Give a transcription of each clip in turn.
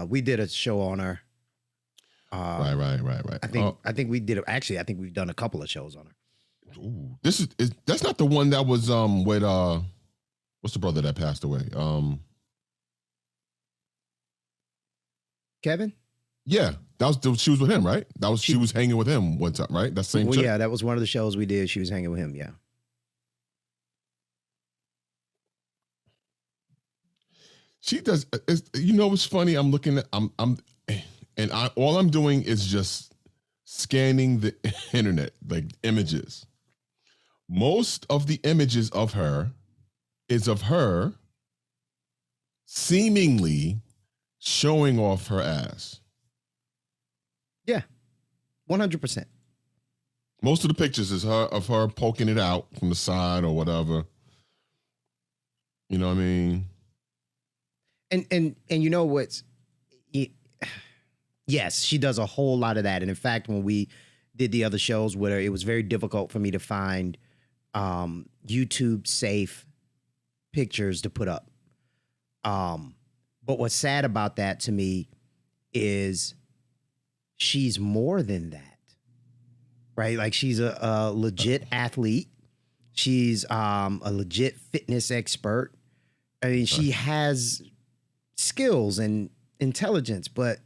We did a show on her. Right. I think we did. Actually, I think we've done a couple of shows on her. Ooh, that's not the one that was with what's the brother that passed away? Kevin? Yeah, she was with him, right? She was hanging with him one time, right? That same chick? Yeah, that was one of the shows we did. She was hanging with him, yeah. She does. You know what's funny? I'm looking at all I'm doing is just scanning the internet, like images. Most of the images of her is of her seemingly showing off her ass. Yeah, 100%. Most of the pictures is of her poking it out from the side or whatever. You know what I mean? And you know what's, yes, she does a whole lot of that. And in fact, when we did the other shows with her, it was very difficult for me to find YouTube safe pictures to put up. But what's sad about that to me is she's more than that, right? Like she's a legit athlete. She's a legit fitness expert. I mean, she has skills and intelligence, but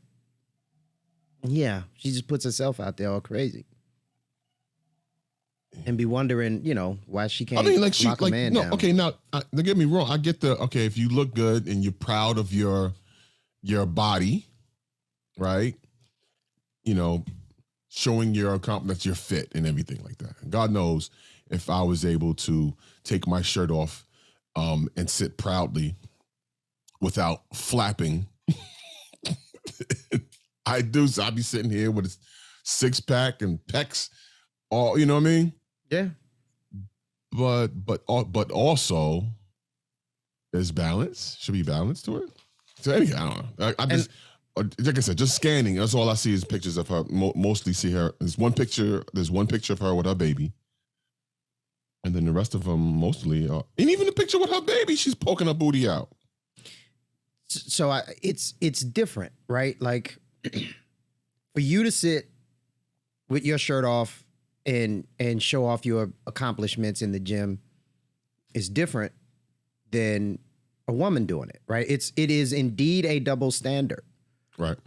yeah, she just puts herself out there all crazy. And be wondering, why she can't lock a man down. Okay, now, don't get me wrong. I get if you look good and you're proud of your body, right? Showing your accomplishments, you're fit and everything like that. God knows if I was able to take my shirt off and sit proudly without flapping, I'd be sitting here with a 6-pack and pecs, all, you know what I mean? Yeah. But also there's balance. Should be balance to it. So anyway, I don't know. I just, like I said, just scanning. That's all I see is pictures of her. Mostly see her. There's one picture of her with her baby. And then the rest of them mostly, and even the picture with her baby, she's poking her booty out. So it's different, right? Like for you to sit with your shirt off and show off your accomplishments in the gym is different than a woman doing it, right? It is indeed a double standard. Right.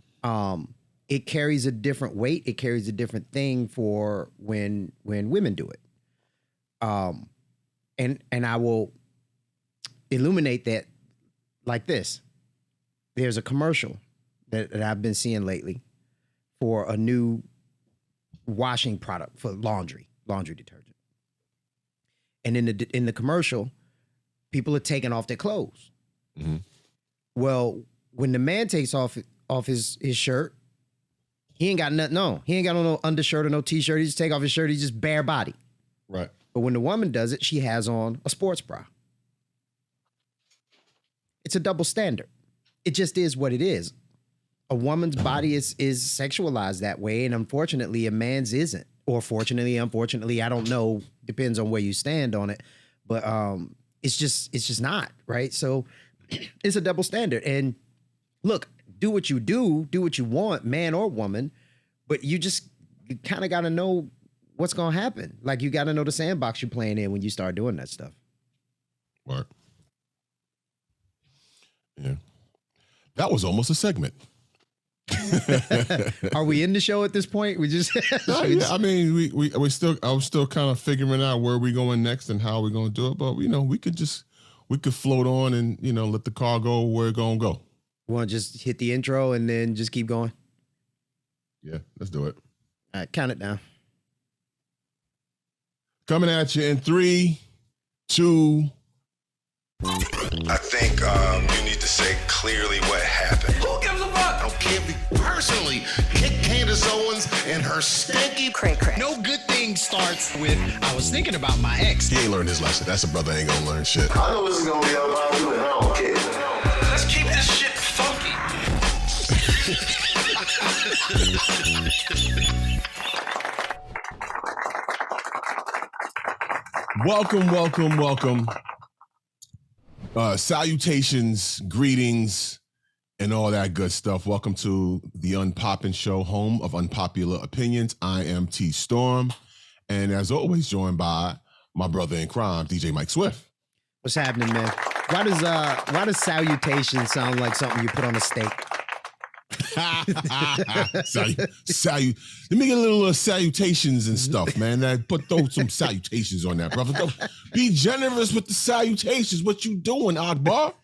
It carries a different weight. It carries a different thing for when women do it. And I will illuminate that like this. There's a commercial that I've been seeing lately for a new washing product for laundry detergent. And in the commercial, people are taking off their clothes. Mm-hmm. Well, when the man takes off his shirt, he ain't got nothing on. He ain't got on no undershirt or no t-shirt. He just take off his shirt. He's just bare body. Right. But when the woman does it, she has on a sports bra. It's a double standard. It just is what it is. A woman's body is sexualized that way, and unfortunately, a man's isn't. Or fortunately, unfortunately, I don't know. Depends on where you stand on it. But it's just not, right? So it's a double standard. And look, do what you do what you want, man or woman, but you kind of got to know what's going to happen. Like you got to know the sandbox you're playing in when you start doing that stuff. Right. Yeah. That was almost a segment. Are we in the show at this point? We just I mean, I was still kind of figuring out where we're going next and how we're going to do it, but we could float on and let the car go where it's going to go. Want to just hit the intro and then just keep going? Yeah, let's do it. All right, count it down. Coming at you in 3, 2. I think you need to say clearly what happened. Who gives a fuck? I don't care if you personally kick Candace Owens and her stanky cray cray. No good thing starts with, I was thinking about my ex. He ain't learned his lesson. That's a brother ain't gonna learn shit. I know this is gonna be about you, and I don't care. Let's keep this shit funky. Welcome. Salutations, greetings, and all that good stuff. Welcome to the Unpopin Show, home of unpopular opinions. I am T Storm, and as always, joined by my brother in crime, DJ Mike Swift. What's happening, man? Why does salutation sound like something you put on a steak? Let me get a little salutations and stuff, man. Throw some salutations on that, brother. Be generous with the salutations. What you doing, Oddbar?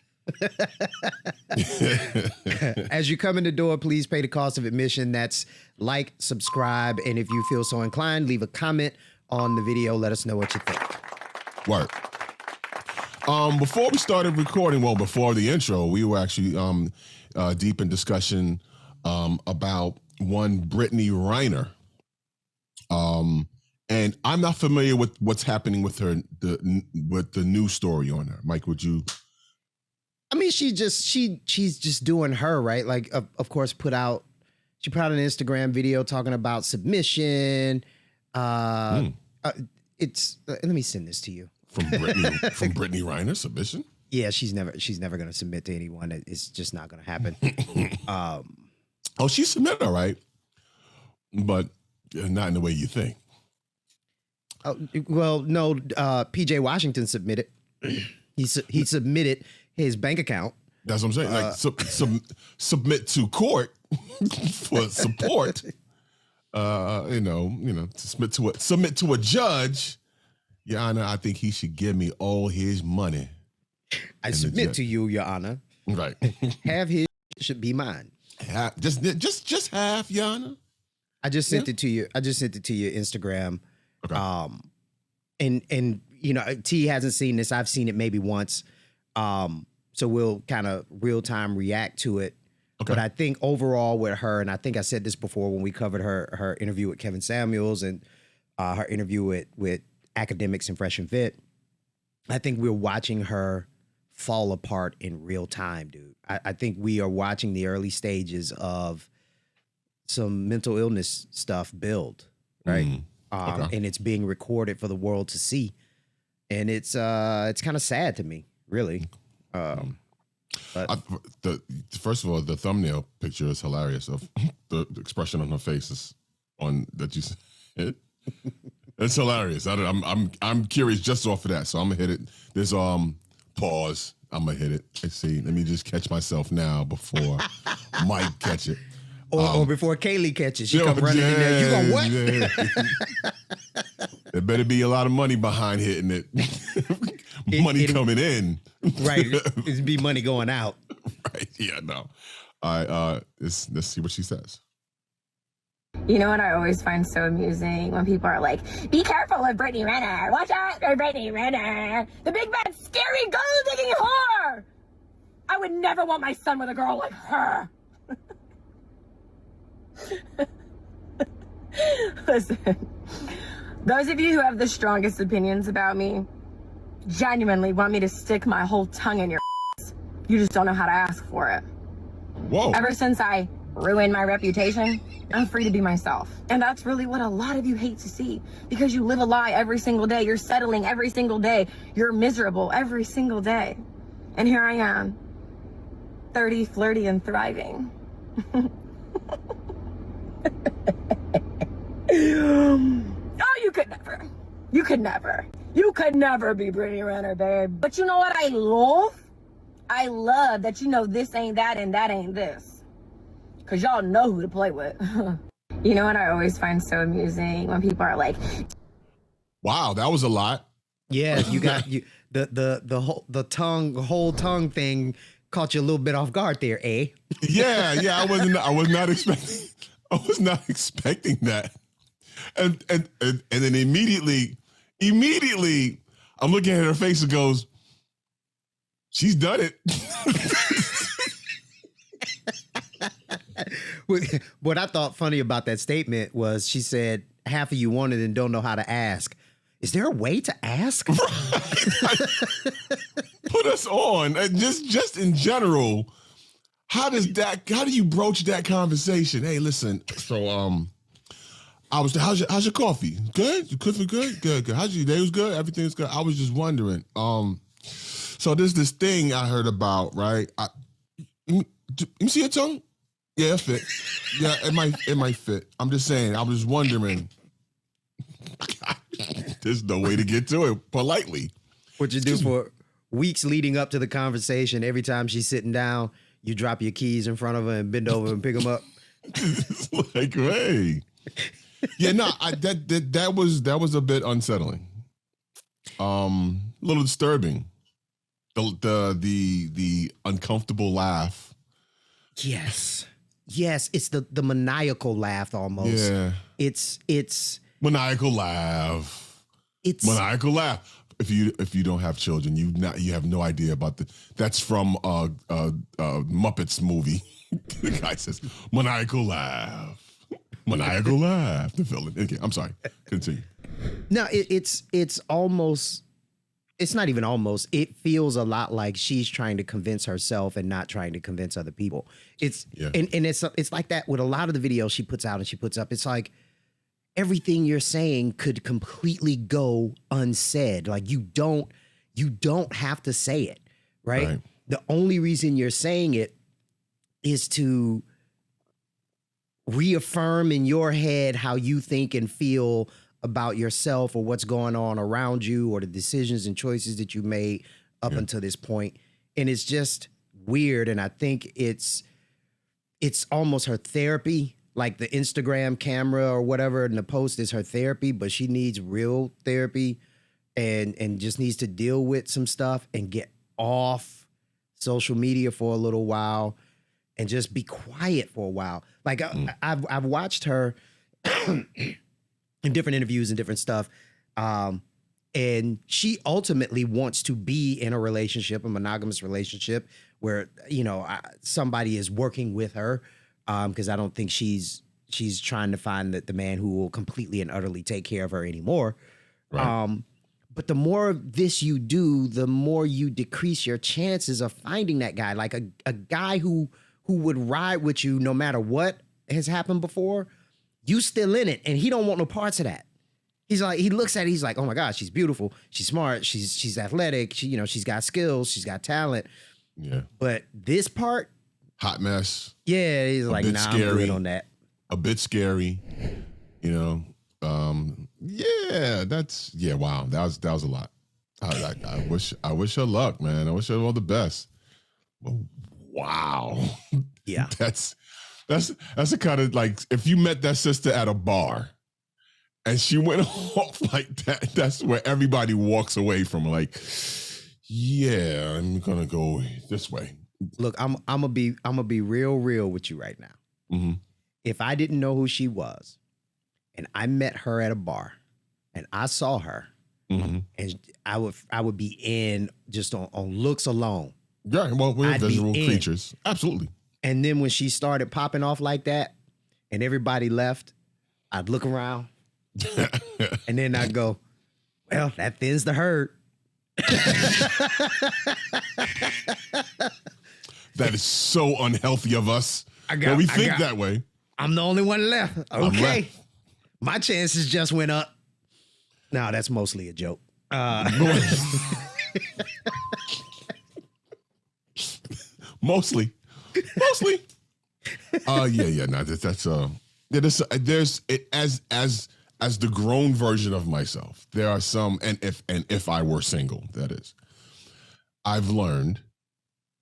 As you come in the door, please pay the cost of admission. That's like, subscribe, and if you feel so inclined, leave a comment on the video. Let us know what you think. Word. Before we started recording, well, before the intro, we were actually deep in discussion about one Brittany Renner. And I'm not familiar with what's happening with her, with the new story on her. Mike, would you? I mean, she's just doing her, right? Like, of course, she put out an Instagram video talking about submission. Let me send this to you. From Brittany Renner, submission? Yeah, she's never going to submit to anyone. It's just not going to happen. She submitted, all right, but not in the way you think. Well, no, PJ Washington submitted. He submitted his bank account. That's what I'm saying. Submit to court for support. To submit to a judge. Your Honor, I think he should give me all his money. I submit to you, Your Honor. Right. Half his should be mine. Just half, Your Honor. I just sent it to you. I just sent it to your Instagram. Okay. And T hasn't seen this. I've seen it maybe once. So we'll kind of real time react to it. Okay. But I think overall with her, and I think I said this before when we covered her interview with Kevin Samuels and her interview with Academics and Fresh and Fit, I think we're watching her fall apart in real time, dude. I think we are watching the early stages of some mental illness stuff build, right? And it's being recorded for the world to see. And it's kind of sad to me, really. First of all, the thumbnail picture is hilarious of the expression on her face is that you said. It's hilarious. I'm curious just off of that, so I'm gonna hit it. There's pause. I'm gonna hit it. Let's see. Let me just catch myself now before Mike catch it. Or before Kaylee catches, she come running in there. You going what? Yeah. There better be a lot of money behind hitting it. Money coming in. Right. It'd be money going out. Right. Yeah, no. All right. Let's see what she says. You know what I always find so amusing? When people are like, be careful of Brittany Renner. Watch out for Brittany Renner. The big bad scary gold-digging whore. I would never want my son with a girl like her. Listen, those of you who have the strongest opinions about me genuinely want me to stick my whole tongue in your ass. You just don't know how to ask for it. Whoa. Ever since I ruined my reputation, I'm free to be myself. And that's really what a lot of you hate to see, because you live a lie every single day. You're settling every single day. You're miserable every single day. And here I am, 30, flirty, and thriving. Oh, you could never. You could never. You could never be Brittany Renner, babe. But you know what I love? I love that you know this ain't that and that ain't this. Because y'all know who to play with. You know what I always find so amusing? When people are like, wow, that was a lot. Yeah, you got the whole tongue thing caught you a little bit off guard there, eh? Yeah, I was not expecting that. And then immediately I'm looking at her face and goes, she's done it. What I thought funny about that statement was she said, half of you want it and don't know how to ask. Is there a way to ask? Put us on. Just in general, how do you broach that conversation? Hey, listen, so how's your coffee? Good? Your coffee good? Good. How's your day? Was good? Everything's good. I was just wondering. So there's this thing I heard about, right? You see your tongue? Yeah, it fit. Yeah, it might fit. I'm just saying. I was wondering. There's no way to get to it politely. What you do for weeks leading up to the conversation? Every time she's sitting down, you drop your keys in front of her and bend over and pick them up. It's like, hey, yeah, no, that was a bit unsettling. A little disturbing. The uncomfortable laugh. Yes, it's the maniacal laugh almost. Yeah, it's maniacal laugh. It's maniacal laugh. If you don't have children, you have no idea about that's from Muppets movie. The guy says maniacal laugh. Maniacal laugh. The villain. Okay, I'm sorry. Continue. No, it's almost. It's not even almost. It feels a lot like she's trying to convince herself and not trying to convince other people. And it's like that with a lot of the videos she puts out and she puts up. It's like everything you're saying could completely go unsaid. Like you don't have to say it, right? The only reason you're saying it is to reaffirm in your head how you think and feel about yourself or what's going on around you or the decisions and choices that you made up until this point. And it's just weird. And I think it's almost her therapy, like the Instagram camera or whatever in the post is her therapy, but she needs real therapy and just needs to deal with some stuff and get off social media for a little while and just be quiet for a while. Like I've watched her in different interviews and different stuff. And she ultimately wants to be in a relationship, a monogamous relationship where, somebody is working with her. Because I don't think she's trying to find the man who will completely and utterly take care of her anymore. Right. But the more of this you do, the more you decrease your chances of finding that guy. Like a guy who would ride with you no matter what has happened before, you still in it, and he don't want no parts of that. He's like, he looks at it, he's like, oh my God, she's beautiful, she's smart, she's athletic, she's got skills, she's got talent. Yeah. But this part, hot mess. Yeah, he's like, nah, scary, I'm good on that. A bit scary, wow, that was a lot. I wish her luck, man. I wish her all the best. Wow. Yeah. That's the kind of, like, if you met that sister at a bar and she went off like that, that's where everybody walks away from, like, yeah, I'm gonna go this way. Look, I'm gonna be real with you right now. Mm-hmm. If I didn't know who she was and I met her at a bar and I saw her, and I would be in just on looks alone. Yeah, well, we're visual creatures. Absolutely. And then when she started popping off like that and everybody left, I'd look around and then I'd go, well, that thins the herd. That is so unhealthy of us. We think that way. I'm the only one left. Okay. My chances just went up. No, that's mostly a joke. Mostly. No, there's as the grown version of myself, there are some, and if I were single, that is, I've learned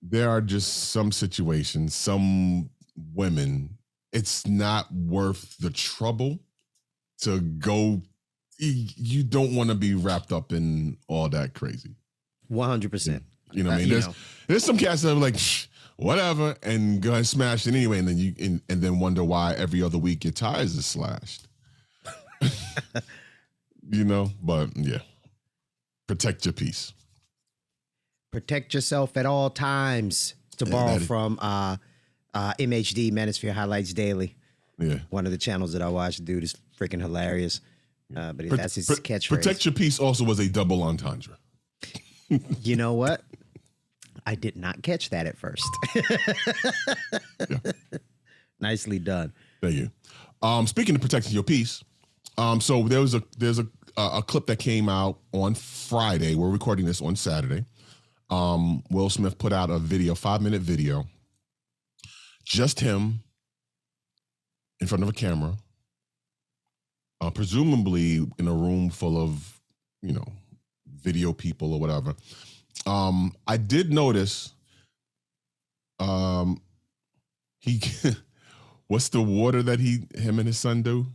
there are just some situations, some women, it's not worth the trouble to go. You don't want to be wrapped up in all that crazy. 100%. You know what I mean? There's some cats that are like, whatever, and go and smash it anyway, and then and then wonder why every other week your tires is slashed. But yeah, protect your peace. Protect yourself at all times. To borrow from MHD, Manosphere Highlights Daily. Yeah, one of the channels that I watch. The dude is freaking hilarious. But that's his catchphrase. Protect your peace also was a double entendre. You know what? I did not catch that at first. Yeah. Nicely done. Thank you. Speaking of protecting your peace, so there's a clip that came out on Friday. We're recording this on Saturday. Will Smith put out a video, 5-minute video, just him in front of a camera, presumably in a room full of, video people or whatever. I did notice he what's the water that him and his son do?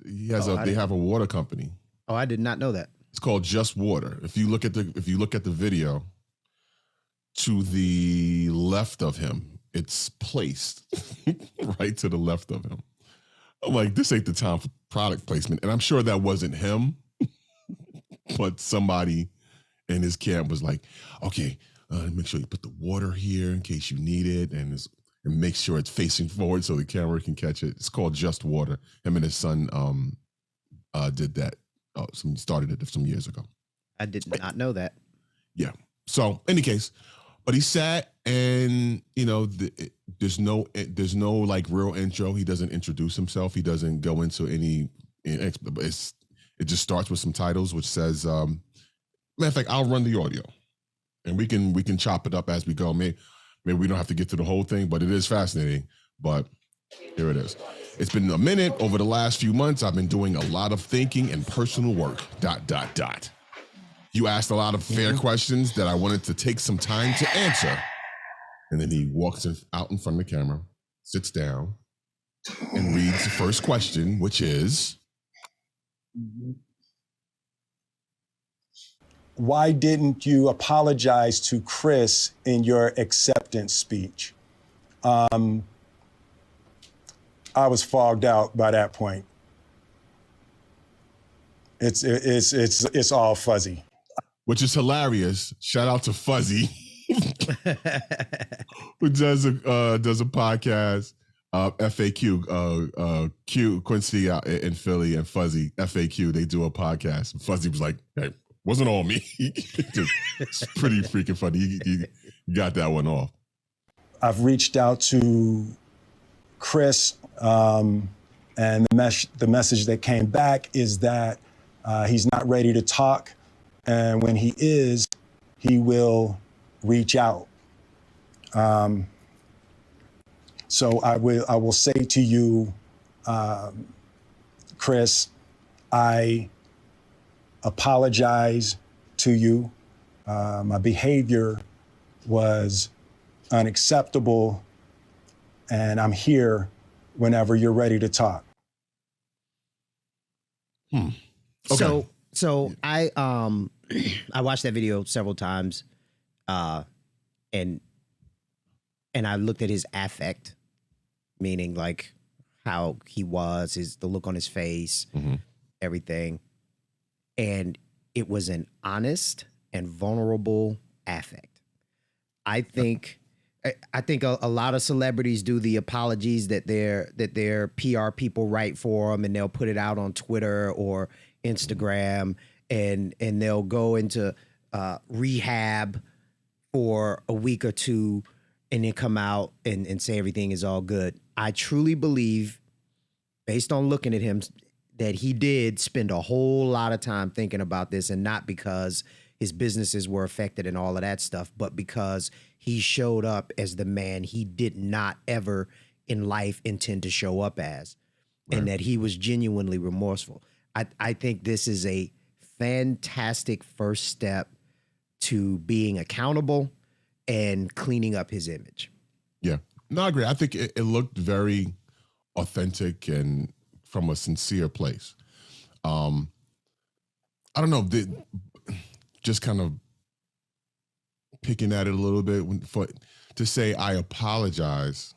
They have a water company. Oh, I did not know that. It's called Just Water. If you look at the video, to the left of him, it's placed right to the left of him. I'm like, this ain't the time for product placement. And I'm sure that wasn't him, but somebody in his camp was like, okay, make sure you put the water here in case you need it, and make sure it's facing forward so the camera can catch it. It's called Just Water. Him and his son did that. Started it some years ago. I did not know that. Yeah. So, any case, but he sat, and there's no like real intro. He doesn't introduce himself. He doesn't go into any. It just starts with some titles, which says, matter of fact, I'll run the audio, and we can chop it up as we go. Maybe we don't have to get to the whole thing, but it is fascinating. But here it is. It's been a minute. Over the last few months, I've been doing a lot of thinking and personal work. ... You asked a lot of fair questions that I wanted to take some time to answer. And then he walks out in front of the camera, sits down, and reads the first question, which is, why didn't you apologize to Chris in your acceptance speech? I was fogged out by that point. It's all fuzzy. Which is hilarious. Shout out to Fuzzy, who does a podcast, FAQ. Q Quincy out in Philly and Fuzzy FAQ. They do a podcast. Fuzzy was like, "Hey, wasn't all me." It's pretty freaking funny. You got that one off. I've reached out to Chris, and the message that came back is that he's not ready to talk. And when he is, he will reach out. So I will say to you, Chris, I apologize to you. My behavior was unacceptable, and I'm here whenever you're ready to talk. Okay. So I watched that video several times, and I looked at his affect, meaning like how he was, the look on his face, everything, and it was an honest and vulnerable affect. I think a lot of celebrities do the apologies that their PR people write for them, and they'll put it out on Twitter or Instagram, and they'll go into rehab for a week or two and then come out and say everything is all good. I truly believe, based on looking at him, that he did spend a whole lot of time thinking about this, and not because his businesses were affected and all of that stuff, but because he showed up as the man he did not ever in life intend to show up as, and that he was genuinely remorseful. I think this is a fantastic first step to being accountable and cleaning up his image. Yeah. No, I agree. I think it looked very authentic and from a sincere place. I don't know, just kind of picking at it a little bit to say I apologize.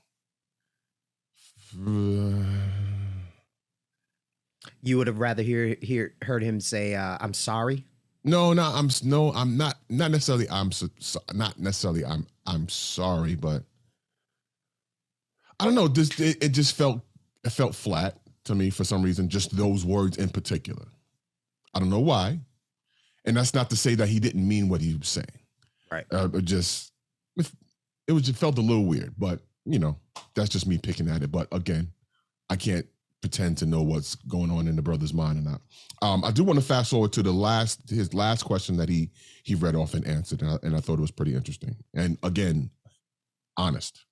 You would have rather heard him say, "I'm sorry." I'm not necessarily. I'm sorry, but I don't know. It just felt flat to me for some reason. Just those words in particular. I don't know why, and that's not to say that he didn't mean what he was saying. Right. It just felt a little weird, but that's just me picking at it. But again, I can't pretend to know what's going on in the brother's mind or not. I do want to fast forward to his last question that he read off and answered, and I thought it was pretty interesting. And again, honest.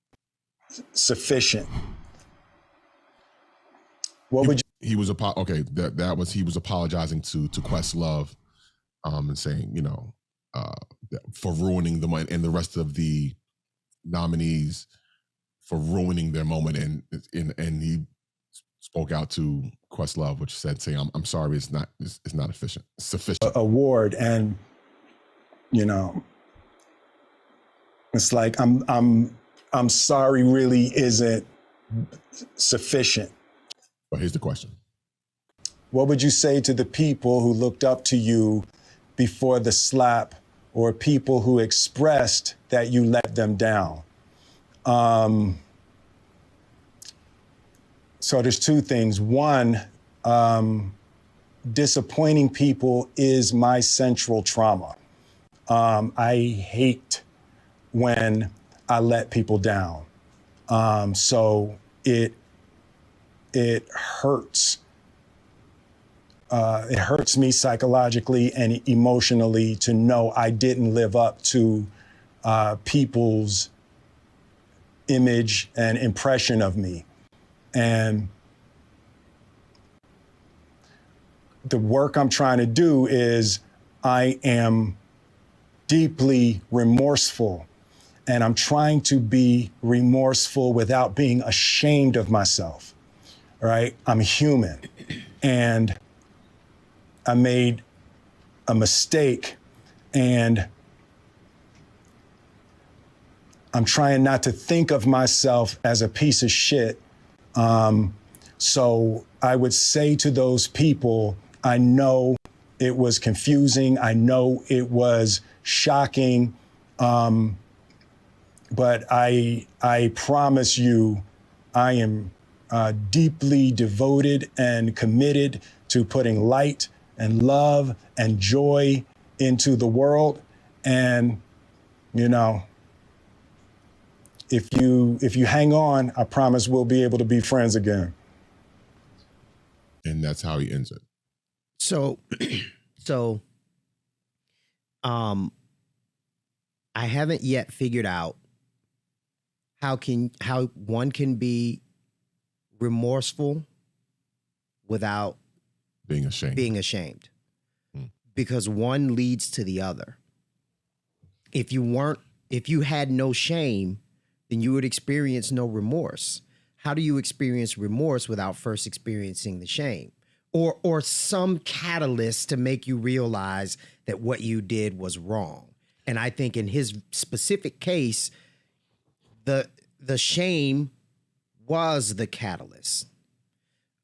sufficient. What would you? He was he was apologizing to Questlove, and saying, you know, for ruining the moment, and the rest of the nominees for ruining their moment, and he spoke out to Questlove, which saying, I'm sorry, it's not sufficient. Award, and you know, it's like I'm sorry really isn't sufficient. But here's the question. What would you say to the people who looked up to you before the slap, or people who expressed that you let them down? So there's two things. One, disappointing people is my central trauma. I hate when I let people down. So it hurts. It hurts me psychologically and emotionally to know I didn't live up to people's image and impression of me. And the work I'm trying to do is I am deeply remorseful, and I'm trying to be remorseful without being ashamed of myself, right? I'm human, and I made a mistake, and I'm trying not to think of myself as a piece of shit. So I would say to those people, I know it was confusing. I know it was shocking. But I promise you, I am deeply devoted and committed to putting light and love and joy into the world. And, you know, if you hang on, I promise we'll be able to be friends again. And that's how he ends it. So, I haven't yet figured out how one can be remorseful without being ashamed. Because one leads to the other. If you had no shame, then you would experience no remorse. How do you experience remorse without first experiencing the shame? Or some catalyst to make you realize that what you did was wrong. And I think in his specific case, the shame was the catalyst.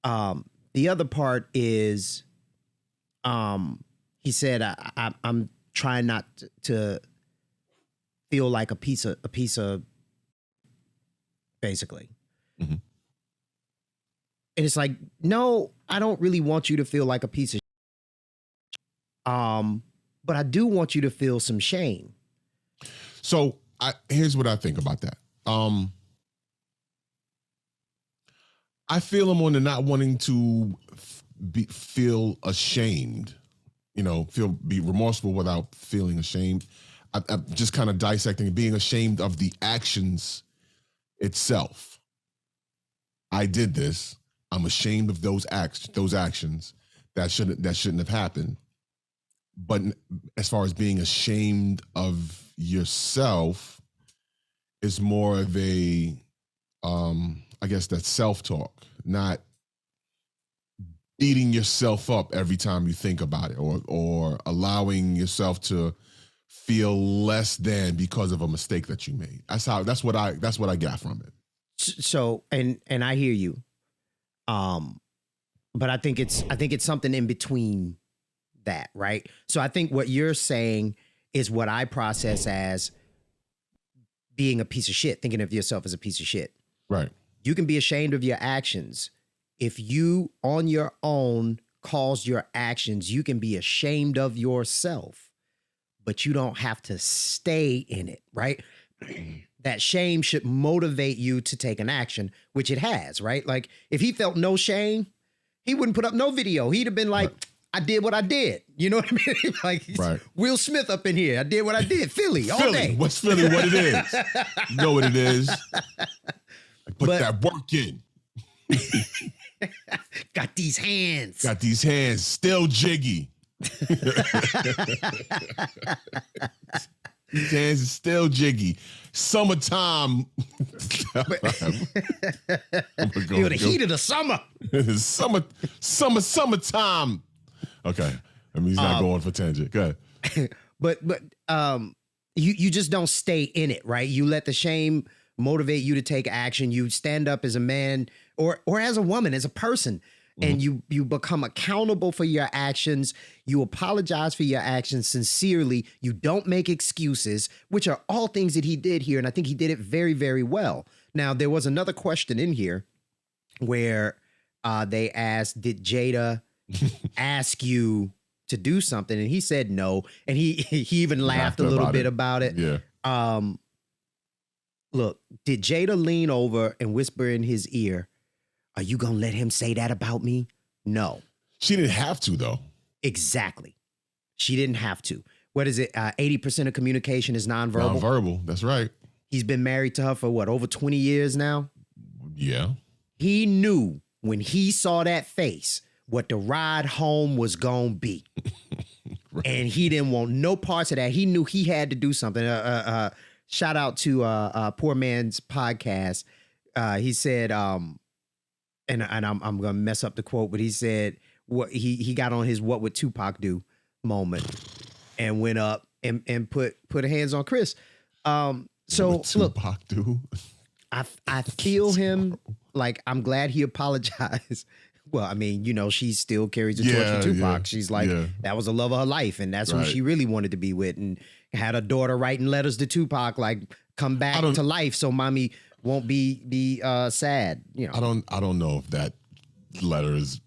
The other part is, he said, I'm trying not to feel like a piece of basically. Mm-hmm. And it's like, no, I don't really want you to feel like a piece of but I do want you to feel some shame. So here's what I think about that. I feel him on the not wanting to feel ashamed, be remorseful without feeling ashamed. I'm just kind of dissecting being ashamed of the actions itself. I did this. I'm ashamed of those actions that shouldn't have happened. But as far as being ashamed of yourself is more of a, I guess that's self-talk, not beating yourself up every time you think about it, or allowing yourself to feel less than because of a mistake that you made. That's what I got from it. So, and I hear you. But I think it's something in between that, right? So I think what you're saying is what I process as being a piece of shit, thinking of yourself as a piece of shit. Right. You can be ashamed of your actions. If you on your own caused your actions, you can be ashamed of yourself, but you don't have to stay in it, right? That shame should motivate you to take an action, which it has, right? Like if he felt no shame, he wouldn't put up no video. He'd have been like, I did what I did. You know what I mean? Like Right. Will Smith up in here. I did what I did. Philly all Philly. day. What's Philly? What it is? You know what it is. Put that work in. Got these hands. Got these hands still jiggy. These hands are still jiggy. Summertime. Feel the heat of the summer. Summertime. Okay. I mean, he's not going for tangent. Go ahead. But you just don't stay in it, right? You let the shame motivate you to take action. You stand up as a man or as a woman, as a person, and you become accountable for your actions. You apologize for your actions sincerely. You don't make excuses, which are all things that he did here, and I think he did it very, very well. Now, there was another question in here where they asked, did Jada ask you to do something? And he said no, and he even laughed a little bit about it. Yeah. Look, did Jada lean over and whisper in his ear, "Are you gonna let him say that about me?" No. She didn't have to, though. Exactly. She didn't have to. What is it? 80% of communication is nonverbal. Nonverbal. That's right. He's been married to her for what, over 20 years now? Yeah. He knew when he saw that face what the ride home was gonna be. Right. And he didn't want no parts of that. He knew he had to do something. Shout out to Poor Man's podcast. He said, and I'm gonna mess up the quote, but he said what he got on his "What Would Tupac Do" moment and went up and put hands on Chris. So look, Tupac do. I feel him. Like, I'm glad he apologized. Well, I mean, you know, she still carries the torch for Tupac. Yeah, She's like, that was the love of her life, and that's who she really wanted to be with, and had a daughter writing letters to Tupac, like, come back to life so mommy won't be sad. You know, I don't know if that letter is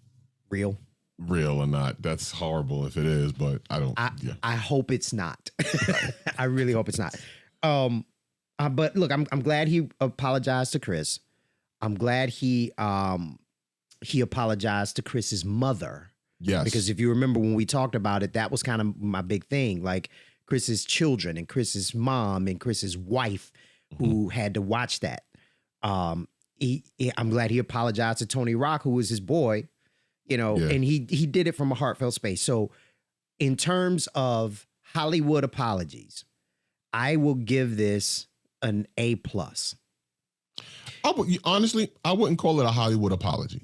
real or not. That's horrible if it is, but I don't. I hope it's not. I really hope it's not. But look, I'm glad he apologized to Chris. I'm glad he apologized to Chris's mother. Yes. Because if you remember when we talked about it, that was kind of my big thing. Like Chris's children and Chris's mom and Chris's wife who had to watch that. I'm glad he apologized to Tony Rock, who was his boy, you know, and he did it from a heartfelt space. So in terms of Hollywood apologies, I will give this an A+. Honestly, I wouldn't call it a Hollywood apology.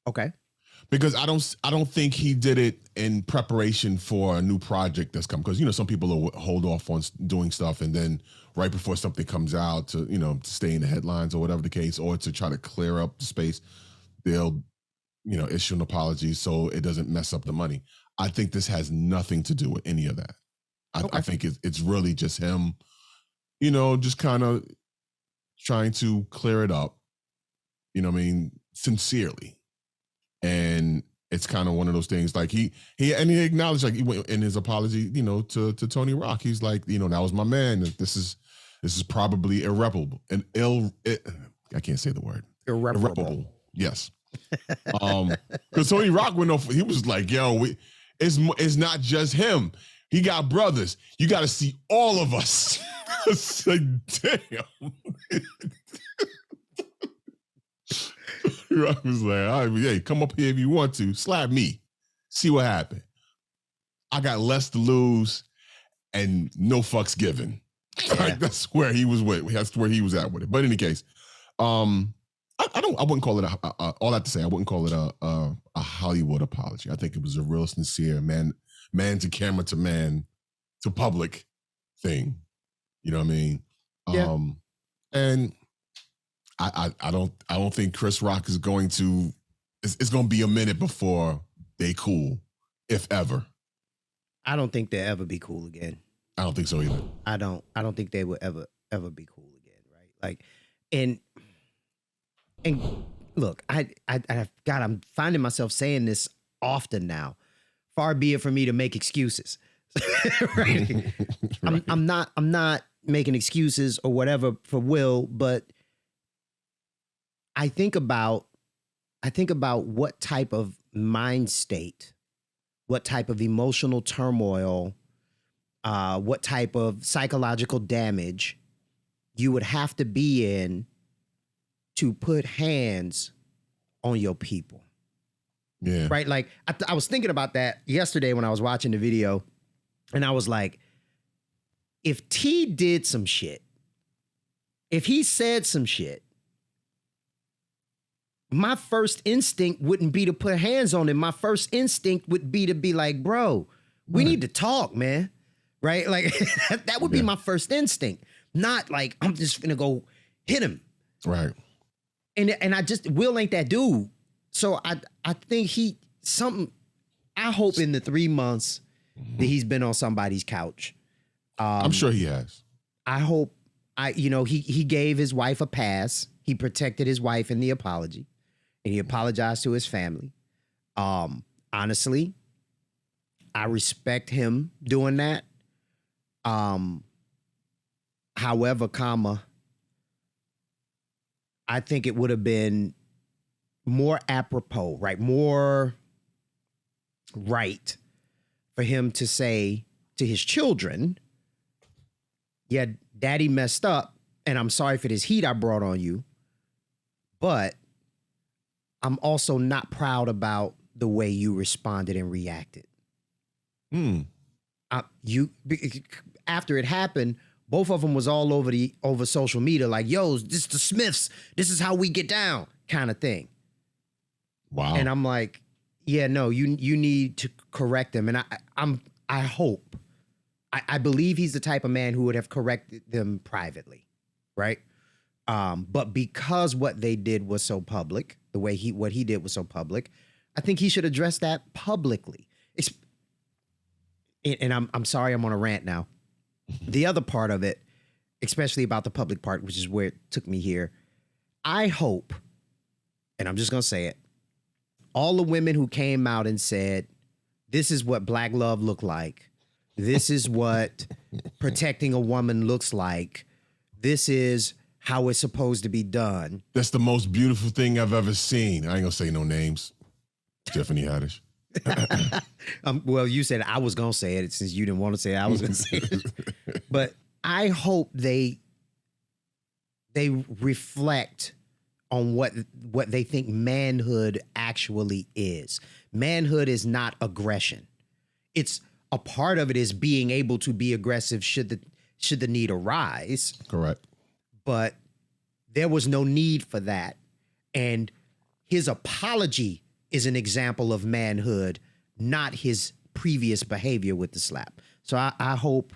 Okay. Because I don't think he did it in preparation for a new project that's come. Because, you know, some people will hold off on doing stuff and then right before something comes out to, you know, to stay in the headlines or whatever the case, or to try to clear up the space, they'll, you know, issue an apology so it doesn't mess up the money. I think this has nothing to do with any of that. I think it's really just him, you know, just kind of trying to clear it up, you know what I mean, sincerely. And it's kind of one of those things like he acknowledged, like, he went in his apology, you know, to Tony Rock. He's like, you know, that was my man. This is probably irreparable and I can't say the word. Irreparable. Yes. Because Tony Rock went off. He was like, yo, it's not just him. He got brothers. You got to see all of us. It's like, damn. Rock was like, all right, hey, come up here if you want to. Slap me. See what happened. I got less to lose and no fucks given. Yeah. Like, that's where he was with. That's where he was at with it. But in any case, I wouldn't call it all that to say, I wouldn't call it a Hollywood apology. I think it was a real sincere man to camera to man to public thing. You know what I mean? Yeah. And I don't think Chris Rock is going to. It's going to be a minute before they cool, if ever. I don't think they'll ever be cool again. I don't think so either. I don't think they will ever be cool again, right? Like, and look, I'm finding myself saying this often now. Far be it from me to make excuses. Right? Right. I'm not making excuses or whatever for Will, but I think about what type of mind state what type of emotional turmoil, what type of psychological damage you would have to be in to put hands on your people. Yeah. Right? Like, I was thinking about that yesterday when I was watching the video, and I was like, if T did some shit, if he said some shit, my first instinct wouldn't be to put hands on him. My first instinct would be to be like, bro, we need to talk, man. Right? Like, that would be my first instinct. Not like, I'm just gonna go hit him. Right. And I just, Will ain't that dude. So I think I hope in the 3 months that he's been on somebody's couch. I'm sure he has. I hope, he gave his wife a pass. He protected his wife in the apology, and he apologized to his family. Honestly, I respect him doing that. However, I think it would have been more apropos, right? More right for him to say to his children, yeah, daddy messed up, and I'm sorry for this heat I brought on you, but I'm also not proud about the way you responded and reacted. After it happened, both of them was all over social media, like, yo, this is the Smiths, this is how we get down, kind of thing. Wow. And I'm like, yeah, no, you need to correct them. And I hope, I believe he's the type of man who would have corrected them privately, right? But because what they did was so public, what he did was so public, I think he should address that publicly. And I'm sorry, I'm on a rant now. The other part of it, especially about the public part, which is where it took me here, I hope, and I'm just gonna say it, all the women who came out and said, this is what black love looked like. This is what protecting a woman looks like. This is how it's supposed to be done. That's the most beautiful thing I've ever seen. I ain't gonna say no names. Tiffany Haddish. Well, you said I was gonna say it since you didn't want to say it. I was gonna say it. But I hope they reflect on what they think manhood actually is. Manhood is not aggression. It's a part of it is being able to be aggressive should the need arise. Correct. But there was no need for that. And his apology is an example of manhood, not his previous behavior with the slap. So I hope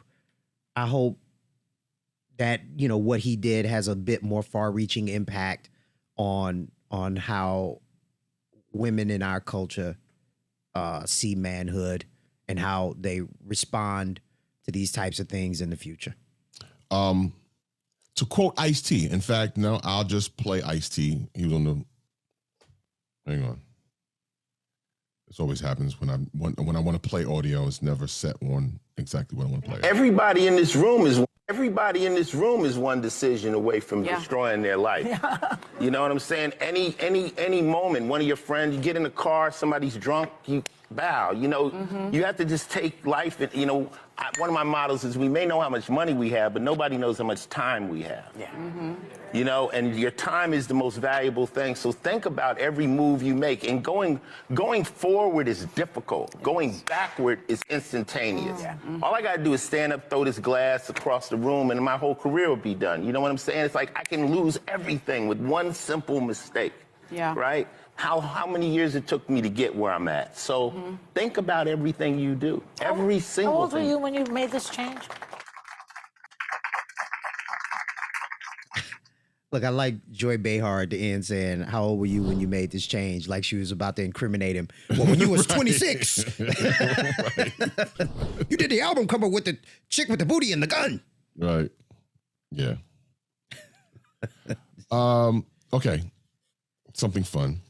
that, what he did has a bit more far-reaching impact on how women in our culture see manhood and how they respond to these types of things in the future. To quote Ice-T, in fact, no, I'll just play Ice-T. He was on the, hang on. This always happens when I want to play audio. It's never set on exactly what I want to play. Everybody in this room is one decision away from destroying their life. Yeah. You know what I'm saying? Any moment, one of your friends, you get in the car, somebody's drunk, you bow. You have to just take life. And, one of my models is we may know how much money we have, but nobody knows how much time we have. Yeah. And your time is the most valuable thing. So think about every move you make. And going forward is difficult. Going backward is instantaneous. Yeah. All I got to do is stand up, throw this glass across the room, and my whole career will be done. You know what I'm saying? It's like I can lose everything with one simple mistake. Yeah. Right? How many years it took me to get where I'm at. So think about everything you do. Every single thing. How old were you when you made this change? Look, I like Joy Behar at the end saying, how old were you when you made this change? Like she was about to incriminate him. Well, when you was 26. You did the album cover with the chick with the booty and the gun. Right. Yeah. Okay. Something fun.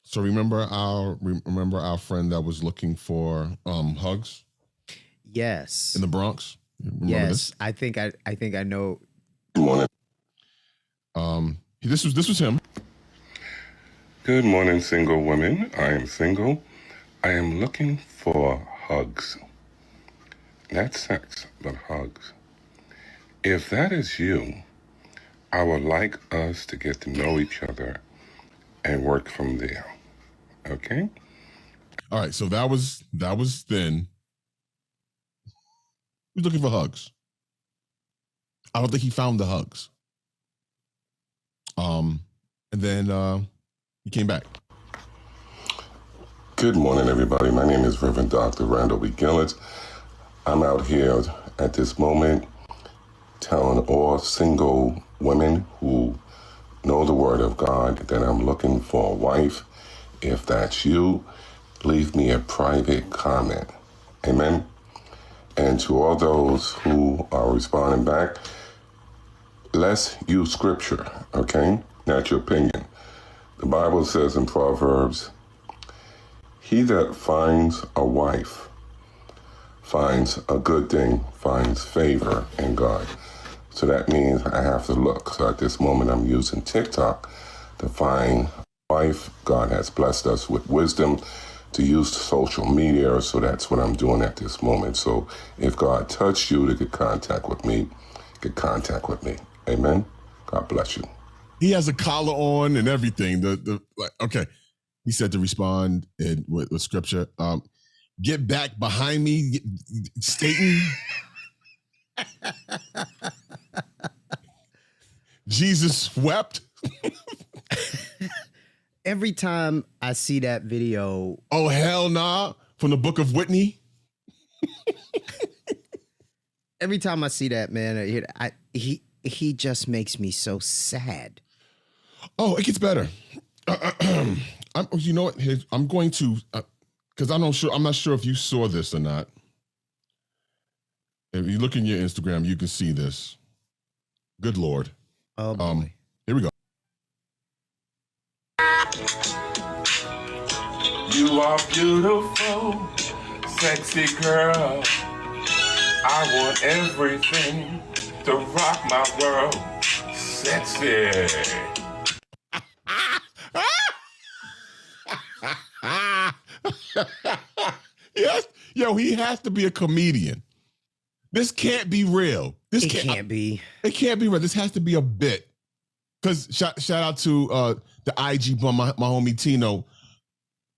So remember our friend that was looking for hugs? Yes. In the Bronx? Yes. This? I think I know. Good morning. This was him. Good morning, single women. I am single. I am looking for hugs. Not sex, but hugs. If that is you, I would like us to get to know each other and work from there. Okay? All right, so that was then. He was looking for hugs. I don't think he found the hugs. And then he came back. Good morning, everybody. My name is Reverend Dr. Randall B. Gillett. I'm out here at this moment telling all single women who know the word of God that I'm looking for a wife. If that's you, leave me a private comment. Amen. And to all those who are responding back, let's use scripture, okay? Not your opinion. The Bible says in Proverbs, he that finds a wife finds a good thing, finds favor in God. So that means I have to look. So at this moment, I'm using TikTok to find a wife. God has blessed us with wisdom to use social media, so that's what I'm doing at this moment. So if God touched you to get contact with me, get contact with me. Amen. God bless you. He has a collar on and everything. Okay. He said to respond with scripture. Get back behind me, Satan. Jesus wept. Every time I see that video, oh hell nah, from the Book of Whitney. Every time I see that, man, he just makes me so sad. Oh, it gets better. You know what? I'm going to, because I'm not sure if you saw this or not. If you look in your Instagram, you can see this. Good Lord. Oh boy. Here we go. You are beautiful, sexy girl. I want everything to rock my world. Sexy. Yes, yo, he has to be a comedian. This can't be real. It can't be real. This has to be a bit. Because shout out to the IG bum, my homie Tino.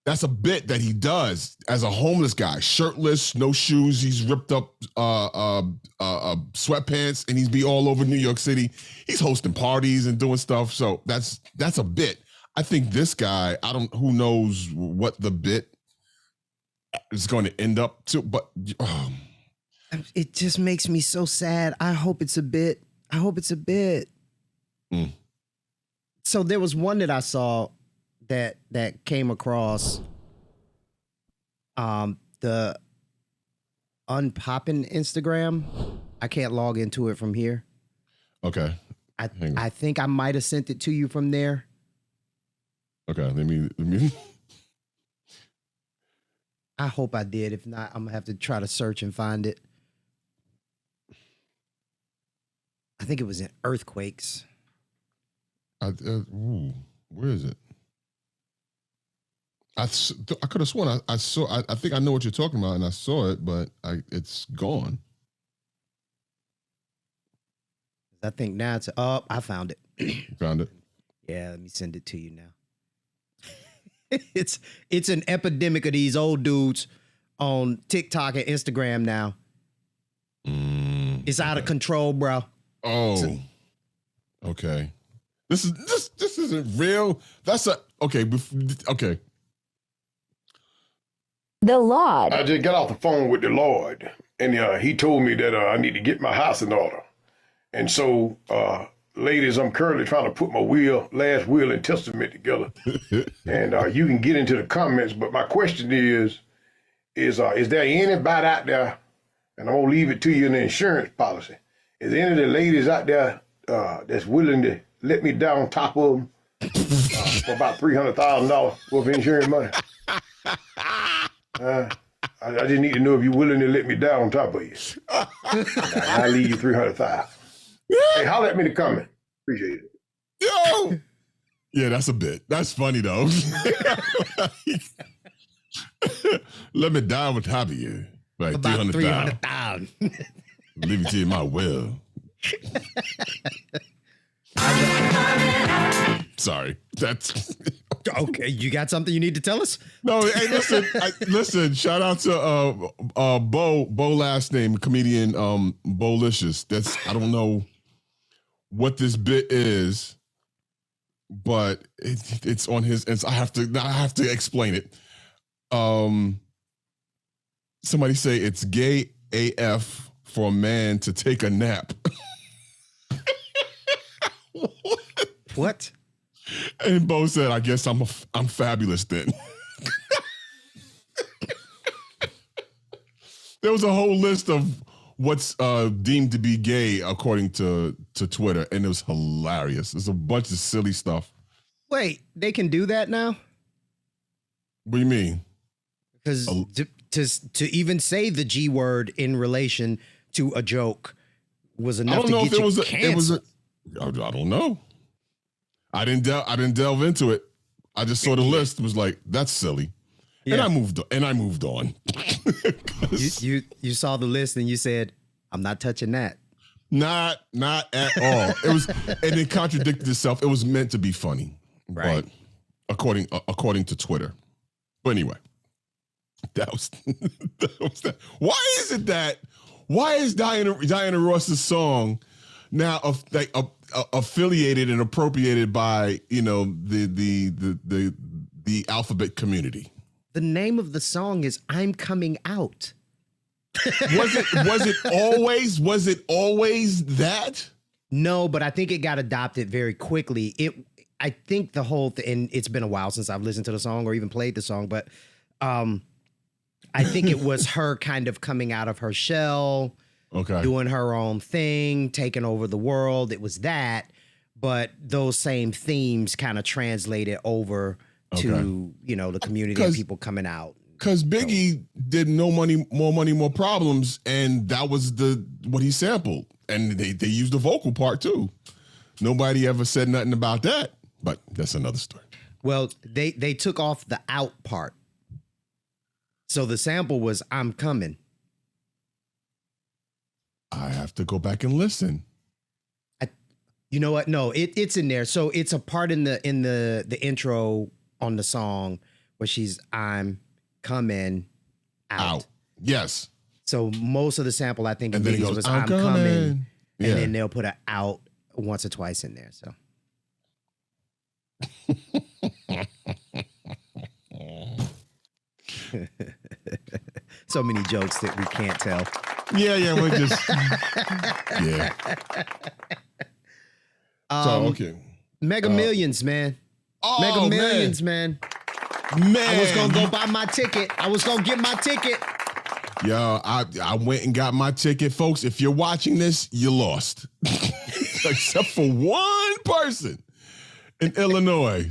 That's a bit that he does as a homeless guy, shirtless, no shoes. He's ripped up sweatpants, and he's be all over New York City. He's hosting parties and doing stuff. So that's a bit. I think this guy, who knows what the bit is going to end up to, but it just makes me so sad. I hope it's a bit. So there was one that I saw that came across the Unpopin Instagram. I can't log into it from here. Okay. I think I might have sent it to you from there. Okay, let me. I hope I did. If not, I'm gonna have to try to search and find it. I think it was in earthquakes. Where is it? I could have sworn I saw. I think I know what you're talking about, and I saw it, but it's gone. I think now it's I found it. You found it? Yeah, let me send it to you now. It's an epidemic of these old dudes on TikTok and Instagram now. It's out of control, bro. Oh, okay. This isn't real. That's okay. Okay. The Lord. I just got off the phone with the Lord, and he told me that I need to get my house in order. And so, ladies, I'm currently trying to put my last will and testament together. And you can get into the comments, but my question is there anybody out there, and I'm gonna leave it to you in the insurance policy, is there any of the ladies out there that's willing to let me down on top of them for about $300,000 worth of insurance money? I just need to know if you're willing to let me down on top of you. I'll leave you $300,000. Hey, holler at me to comment. Appreciate it. Yo! Yeah, that's a bit. That's funny, though. Let me die on top of you. Like About 300,000. 300,000. Leave it to you, my will. Sorry. That's Okay, you got something you need to tell us? no. Hey, listen. Shout out to Bo last name, comedian Bolicious. I don't know what this bit is, but it's on his. I have to explain it. Somebody say it's gay AF for a man to take a nap. What? And Bo said, "I guess I'm fabulous then." There was a whole list of what's deemed to be gay according to Twitter, and it was hilarious. There's a bunch of silly stuff. Wait, they can do that now? What do you mean? Because to even say the G word in relation to a joke was enough to get you canceled. I don't know. I didn't delve into it. I just saw the list and was like, that's silly. Yeah. And I moved on. you saw the list and you said, I'm not touching that. Not at all. It was, and it contradicted itself. It was meant to be funny. Right. But according to Twitter. But anyway, that was that. Why is Diana Ross's song now affiliated and appropriated by, the alphabet community? The name of the song is "I'm Coming Out." Was it always that? No, but I think it got adopted very quickly. I think the whole thing, and it's been a while since I've listened to the song or even played the song, but I think it was her kind of coming out of her shell, doing her own thing, taking over the world. It was that, but those same themes kind of translated over to, the community of people coming out. Because Biggie did No Money, More Money, More Problems, and that was what he sampled. And they used the vocal part too. Nobody ever said nothing about that, but that's another story. Well, they took off the out part. So the sample was "I'm Coming." I have to go back and listen. You know what? No, it's in there. So it's a part in the intro on the song where she's "I'm coming out." Yes. So most of the sample, I think, and then it goes, was I'm coming. And then they'll put a "out" once or twice in there. So. So many jokes that we can't tell. Yeah, we're just yeah. So okay. Mega Millions, man. Oh, Mega Millions, man. I was gonna go buy my ticket. I was gonna get my ticket. Yo, I went and got my ticket, folks. If you're watching this, you lost. Except for one person in Illinois.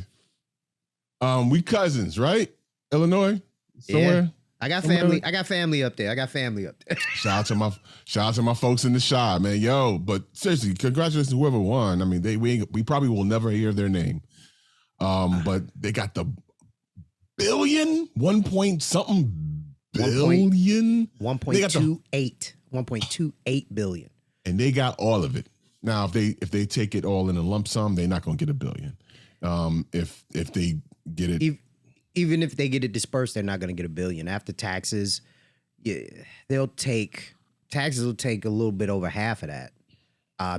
We cousins, right? Illinois? Somewhere? Yeah. I got family. I got family up there. Shout out to my folks in the Chi, man. Yo, but seriously, congratulations to whoever won. I mean, we probably will never hear their name. But they got the billion, 1 point something billion. 1.28 billion. And they got all of it. Now, if they take it all in a lump sum, they're not going to get $1 billion. If they get it, even if they get it dispersed, they're not going to get $1 billion after taxes. Yeah, taxes will take a little bit over half of that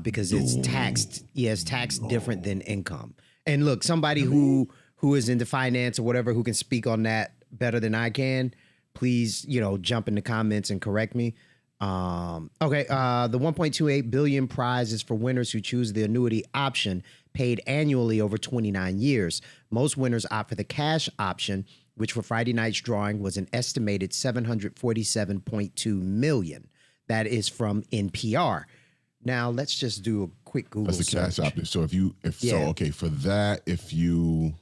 because it's taxed. Yeah, it's taxed different than income. And look, somebody who is into finance or whatever who can speak on that better than I can, please, jump in the comments and correct me. The 1.28 billion prize is for winners who choose the annuity option paid annually over 29 years. Most winners opt for the cash option, which for Friday night's drawing was an estimated $747.2 million. That is from NPR. Now let's just do a quick Google search. That's the cash option. So for that, if you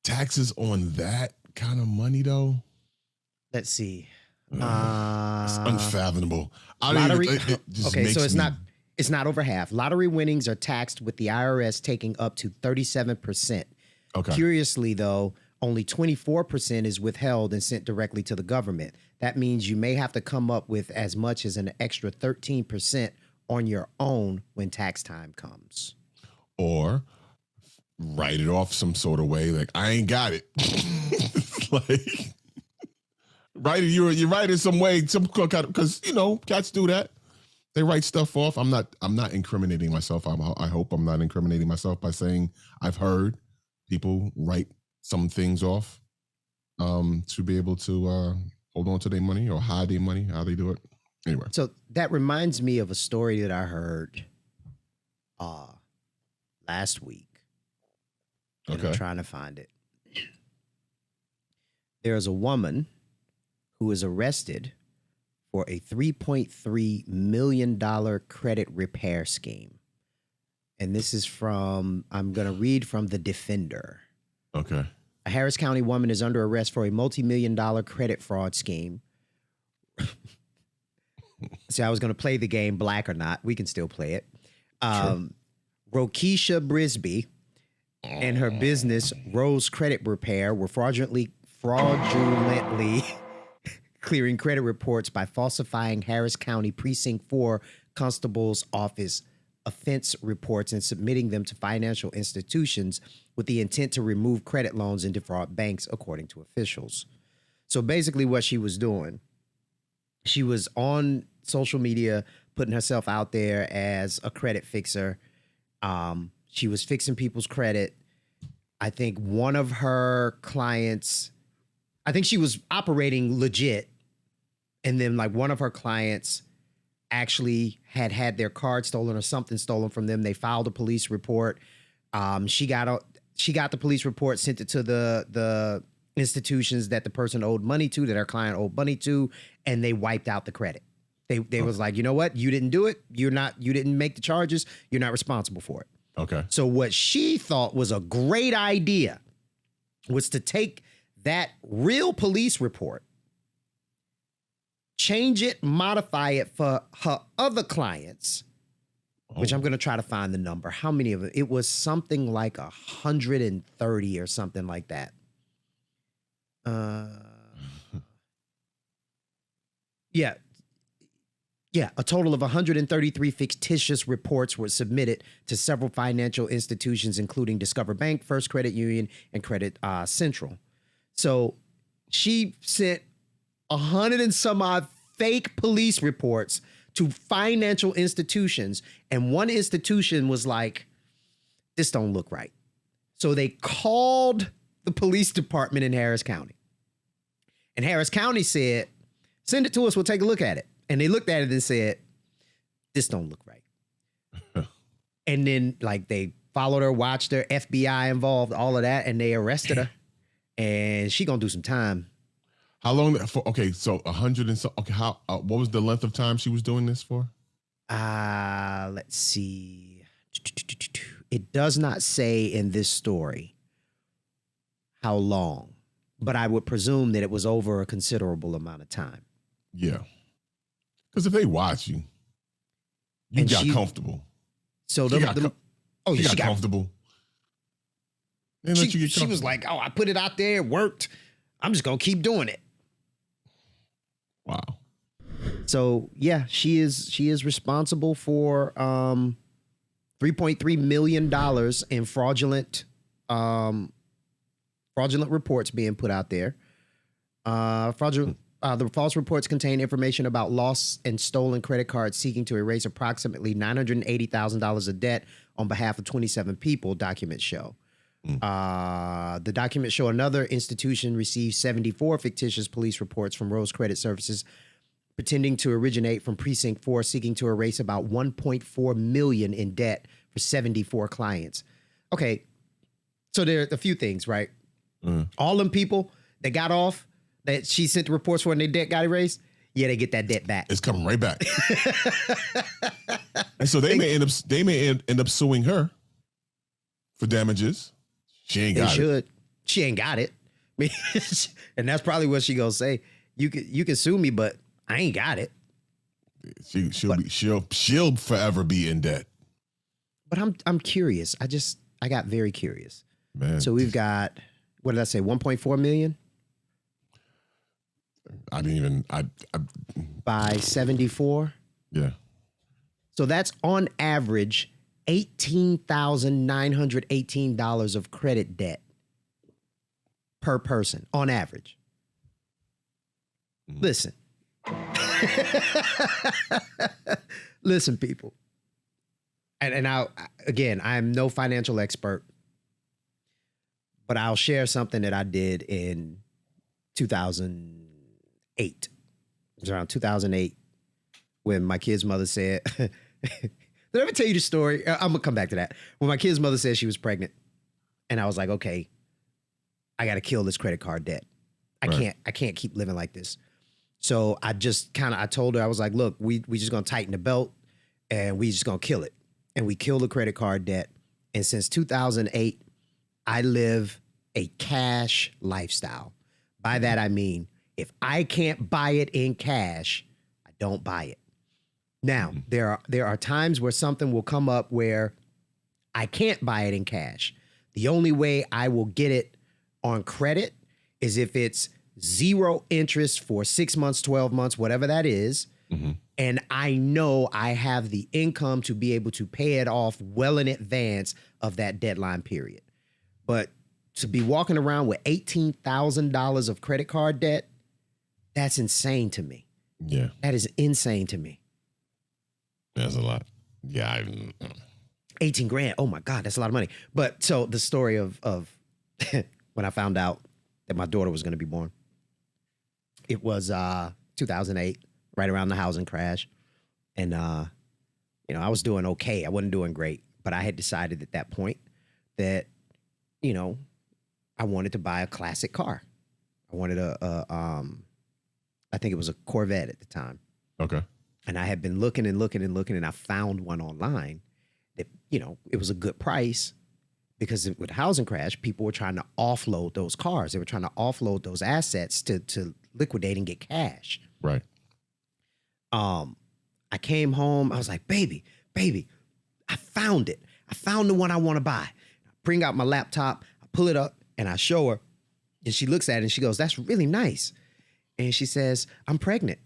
taxes on that kind of money though, let's see. It's unfathomable. It's not over half. Lottery winnings are taxed with the IRS taking up to 37%. Okay. Curiously, though, only 24% is withheld and sent directly to the government. That means you may have to come up with as much as an extra 13% on your own when tax time comes. Or write it off some sort of way, like I ain't got it. Like, write it. You write it some way, because cats do that. They write stuff off. I'm not incriminating myself. I hope I'm not incriminating myself by saying I've heard people write some things off to be able to hold on to their money or hide their money, how they do it. Anyway. So that reminds me of a story that I heard last week. And Okay. I'm trying to find it. There's a woman who is arrested for a $3.3 million credit repair scheme. And this is I'm going to read from The Defender. Okay. A Harris County woman is under arrest for a multi-million-dollar credit fraud scheme. See, I was going to play the game Black or Not. We can still play it. Rokisha Brisby and her business, Rose Credit Repair, were fraudulently clearing credit reports by falsifying Harris County Precinct 4 Constable's Office offense reports and submitting them to financial institutions with the intent to remove credit loans and defraud banks, according to officials. So basically what she was doing, she was on social media putting herself out there as a credit fixer. She was fixing people's credit. I think one of her clients, I think she was operating legit. And then like one of her clients actually had their card stolen or something stolen from them. They filed a police report. She got the police report, sent it to the institutions that the person owed money to, that her client owed money to, and they wiped out the credit. They was like, you know what? You didn't do it. You didn't make the charges. You're not responsible for it. Okay. So what she thought was a great idea was to take that real police report, change it, modify it for her other clients, which I'm going to try to find the number. How many of it? It was something like 130 or something like that. Yeah, a total of 133 fictitious reports were submitted to several financial institutions, including Discover Bank, First Credit Union, and Credit Central. So she sent 100 and some odd fake police reports to financial institutions, and one institution was like, this don't look right. So they called the police department in Harris County. And Harris County said, send it to us, we'll take a look at it. And they looked at it and said, this don't look right. And then like they followed her, watched her, FBI involved, all of that, and they arrested her. And she gonna do some time. How long for? Okay, so 100 and so. Okay, what was the length of time she was doing this for? Let's see. It does not say in this story how long, but I would presume that it was over a considerable amount of time. Yeah. Because if they watch you, you got comfortable. So she got comfortable. She was like, oh, I put it out there, it worked. I'm just going to keep doing it. Wow. So, yeah, she is responsible for $3.3 million in fraudulent reports being put out there. The false reports contain information about lost and stolen credit cards seeking to erase approximately $980,000 of debt on behalf of 27 people, documents show. The documents show another institution received 74 fictitious police reports from Rose Credit Services, pretending to originate from Precinct 4, seeking to erase about $1.4 million in debt for 74 clients. Okay, so there are a few things, right? All them people that got off, that she sent the reports for and their debt got erased, yeah, they get that debt back. It's coming right back. And so they may end up suing her for damages. She ain't got it. She ain't got it. And that's probably what she gonna say. You can sue me, but I ain't got it. She'll forever be in debt. But I'm curious. I got very curious. Man. So we've got what did I say? 1.4 million I didn't even. I by 74. Yeah. So that's on average $18,918 of credit debt per person on average. Listen. Listen, people. And I'm no financial expert, but I'll share something that I did in 2008. It was around 2008 when my kid's mother said, did I ever tell you the story? I'm gonna come back to that. When my kid's mother said she was pregnant, and I was like, okay, I got to kill this credit card debt. I can't keep living like this. So I told her, I was like, look, we just gonna tighten the belt and we just gonna kill it. And we killed the credit card debt. And since 2008, I live a cash lifestyle. By that, I mean, if I can't buy it in cash, I don't buy it. Now, there are times where something will come up where I can't buy it in cash. The only way I will get it on credit is if it's 0 interest for 6 months, 12 months, whatever that is. And I know I have the income to be able to pay it off well in advance of that deadline period. But to be walking around with $18,000 of credit card debt, that's insane to me. Yeah. That is insane to me. That's a lot. Yeah. 18 grand. Oh my God, that's a lot of money. But so the story of when I found out that my daughter was going to be born, it was 2008, right around the housing crash. And, I was doing okay. I wasn't doing great, but I had decided at that point that, I wanted to buy a classic car. I wanted I think it was a Corvette at the time. Okay. And I had been looking and looking and looking, and I found one online that, it was a good price because with the housing crash, people were trying to offload those cars. They were trying to offload those assets to liquidate and get cash. Right. I came home. I was like, baby, I found it. I found the one I want to buy. I bring out my laptop, I pull it up, and I show her. And she looks at it and she goes, that's really nice. And she says, I'm pregnant.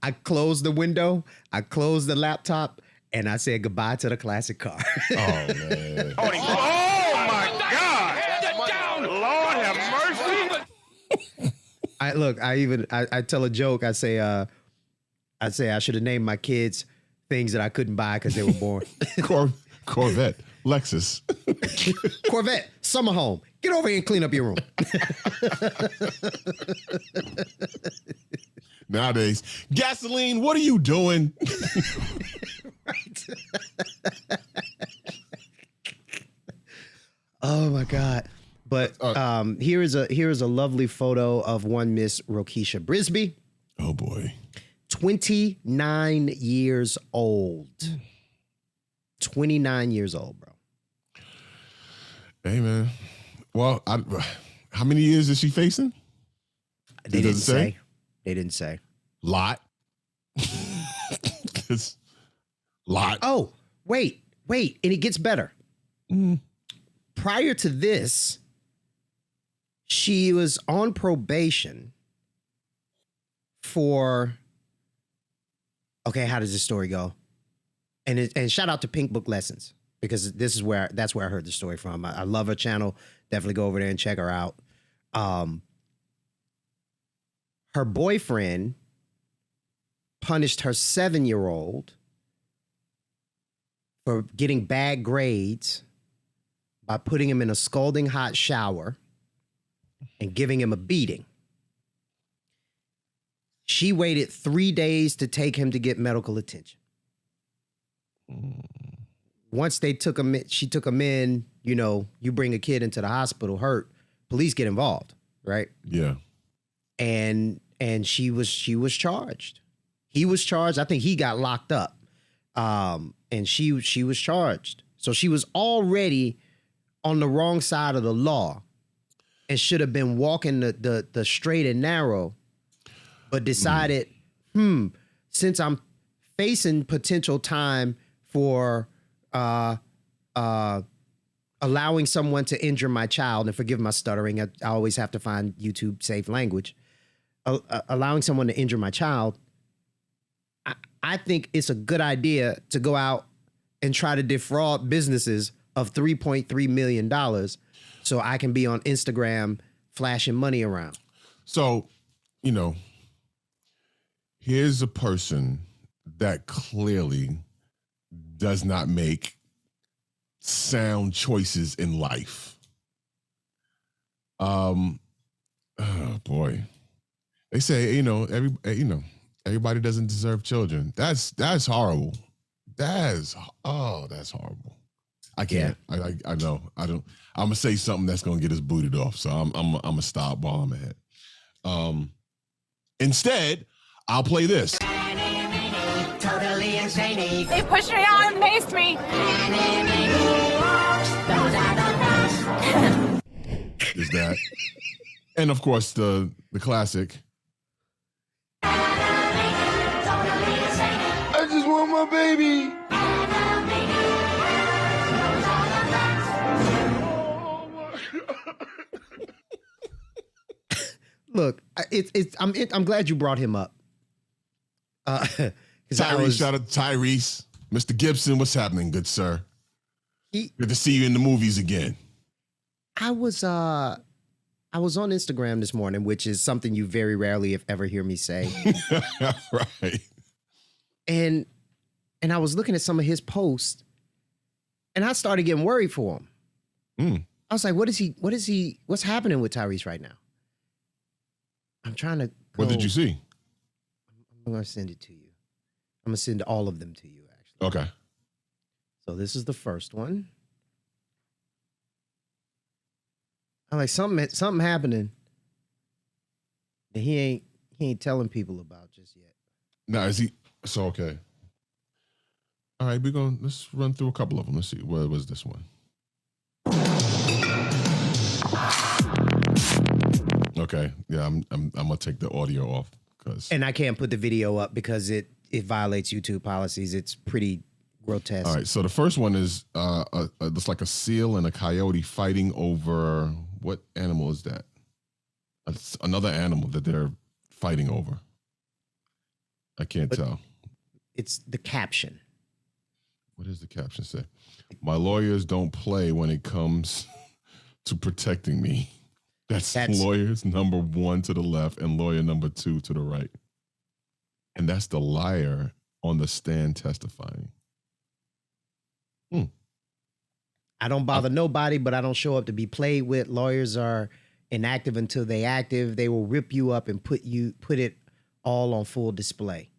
I closed the window, I closed the laptop, and I said goodbye to the classic car. Oh, man. Oh my God! Lord have mercy! I tell a joke. I say I should have named my kids things that I couldn't buy because they were born. Corvette, Lexus. Corvette, summer home. Get over here and clean up your room. Nowadays, gasoline, what are you doing? Right. Oh my God. But here is a lovely photo of one Miss Rokisha Brisby. Oh boy. 29 years old. 29 years old, bro. Hey man. Well, how many years is she facing? They didn't say. They didn't say. Lot. Lot. Oh, wait. And it gets better. Prior to this, she was on probation for, okay, how does this story go? And shout out to Pink Book Lessons, because that's where I heard the story from. I love her channel. Definitely go over there and check her out. Her boyfriend punished her 7-year-old for getting bad grades by putting him in a scalding hot shower and giving him a beating. She waited 3 days to take him to get medical attention. Once they took him, she took him in, you bring a kid into the hospital hurt, police get involved, right? Yeah. And she was charged. He was charged. I think he got locked up. And she was charged. So she was already on the wrong side of the law and should have been walking the straight and narrow, but decided, since I'm facing potential time for allowing someone to injure my child, and forgive my stuttering, I always have to find YouTube safe language. Allowing someone to injure my child, I think it's a good idea to go out and try to defraud businesses of $3.3 million so I can be on Instagram flashing money around. So, here's a person that clearly does not make sound choices in life. Oh boy. They say, everybody doesn't deserve children. That's horrible. That's horrible. I can't. Yeah. I know. I don't. I'm gonna say something that's gonna get us booted off. So I'm gonna stop while I'm ahead. Instead, I'll play this. Totally insane. They pushed me out and maced me. Is that? And of course the classic. I just want my baby. Look, I'm glad you brought him up. Tyrese, shout out to Tyrese. Mr. Gibson, what's happening, good sir? Good to see you in the movies again. I was on Instagram this morning, which is something you very rarely, if ever, hear me say. Right. And I was looking at some of his posts, and I started getting worried for him. I was like, what's happening with Tyrese right now? I'm trying to What did you see? I'm going to send it to you. I'm going to send all of them to you, actually. Okay. So this is the first one. I'm like, something happening that he ain't telling people about just yet. Now, is he? So, okay. All right, let's run through a couple of them. Let's see. What was this one? Okay. Yeah, I'm gonna take the audio off and I can't put the video up because it violates YouTube policies. It's pretty grotesque. All right. So the first one is it's like a seal and a coyote fighting over what animal is that? It's another animal that they're fighting over. I can't tell. It's the caption. What does the caption say? My lawyers don't play when it comes to protecting me. That's lawyers number 1 to the left and lawyer number 2 to the right. And that's the liar on the stand testifying. I don't bother nobody, but I don't show up to be played with. Lawyers are inactive until they active. They will rip you up and put it all on full display.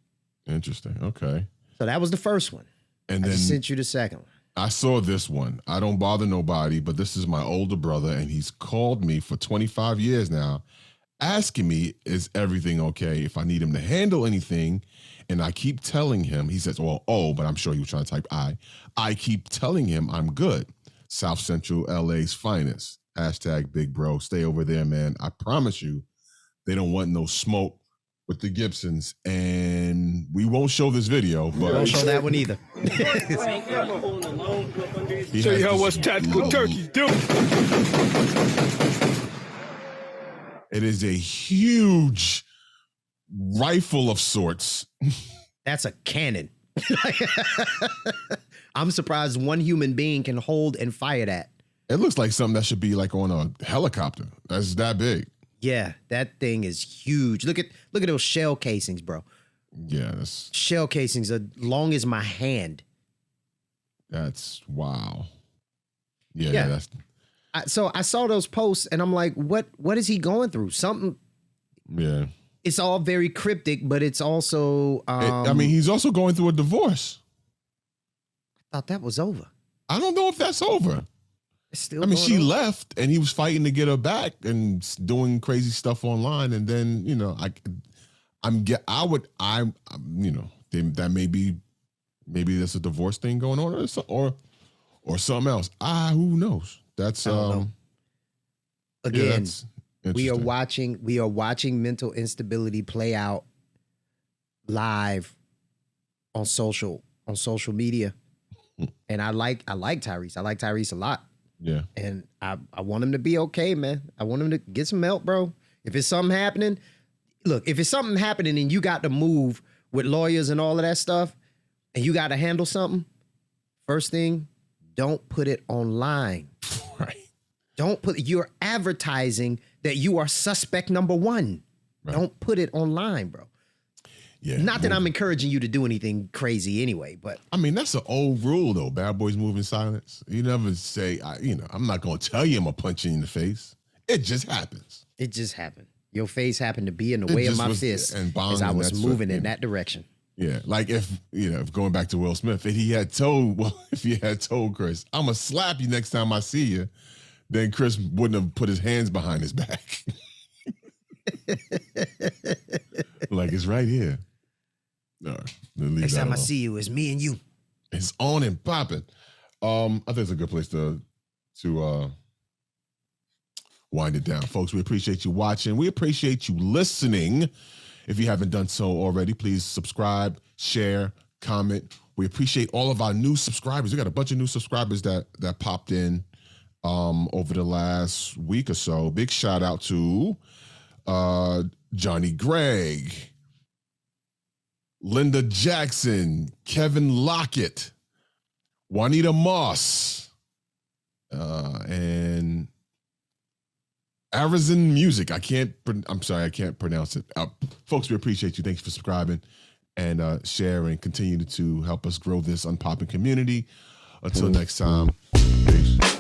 Interesting. Okay. So that was the first one. And I then just sent you the second one. I saw this one. I don't bother nobody, but this is my older brother, and he's called me for 25 years now, asking me, is everything okay? If I need him to handle anything, and I keep telling him, he says, well, but I'm sure he was trying to type I. I keep telling him I'm good. South Central LA's finest. Hashtag big bro. Stay over there, man. I promise you, they don't want no smoke with the Gibsons, and we won't show this video, but we won't show that one either. Show you how what's tactical turkeys do. It is a huge rifle of sorts. That's a cannon. I'm surprised one human being can hold and fire that. It looks like something that should be like on a helicopter. That's that big. Yeah, that thing is huge. Look at those shell casings, bro. Yeah, that's shell casings as long as my hand. That's wow. Yeah. That's. So I saw those posts and I'm like, what is he going through? Something. Yeah. It's all very cryptic, but it's also. He's also going through a divorce. I thought that was over. I don't know if that's over. She left and he was fighting to get her back and doing crazy stuff online. And then, that maybe there's a divorce thing going on or something else. Who knows? That's, again, we are watching mental instability play out live on social media. And I like Tyrese. I like Tyrese a lot. Yeah. And I want him to be okay, man. I want him to get some help, bro. If it's something happening, look, if it's something happening and you got to move with lawyers and all of that stuff, and you got to handle something, first thing, don't put it online. Right. You're advertising that you are suspect number one. Right. Don't put it online, bro. Yeah. Not that I'm encouraging you to do anything crazy anyway, but. I mean, that's an old rule, though. Bad boys move in silence. You never say, I'm not going to tell you I'm going to punch you in the face. It just happens. It just happened. Your face happened to be in the way of my fist as I was moving in that direction. Yeah, like if going back to Will Smith, if he had told Chris, I'm gonna slap you next time I see you, then Chris wouldn't have put his hands behind his back. Like, it's right here. All right, next time I see you, it's me and you. It's on and popping. I think it's a good place to wind it down, folks. We appreciate you watching. We appreciate you listening. If you haven't done so already, please subscribe, share, comment. We appreciate all of our new subscribers. We got a bunch of new subscribers that popped in over the last week or so. Big shout out to Johnny Gregg, Linda Jackson, Kevin Lockett, Juanita Moss, and Arizon Music. I'm sorry, I can't pronounce it. Folks, we appreciate you. Thanks for subscribing and share and continue to help us grow this Unpopin community. Until next time, peace.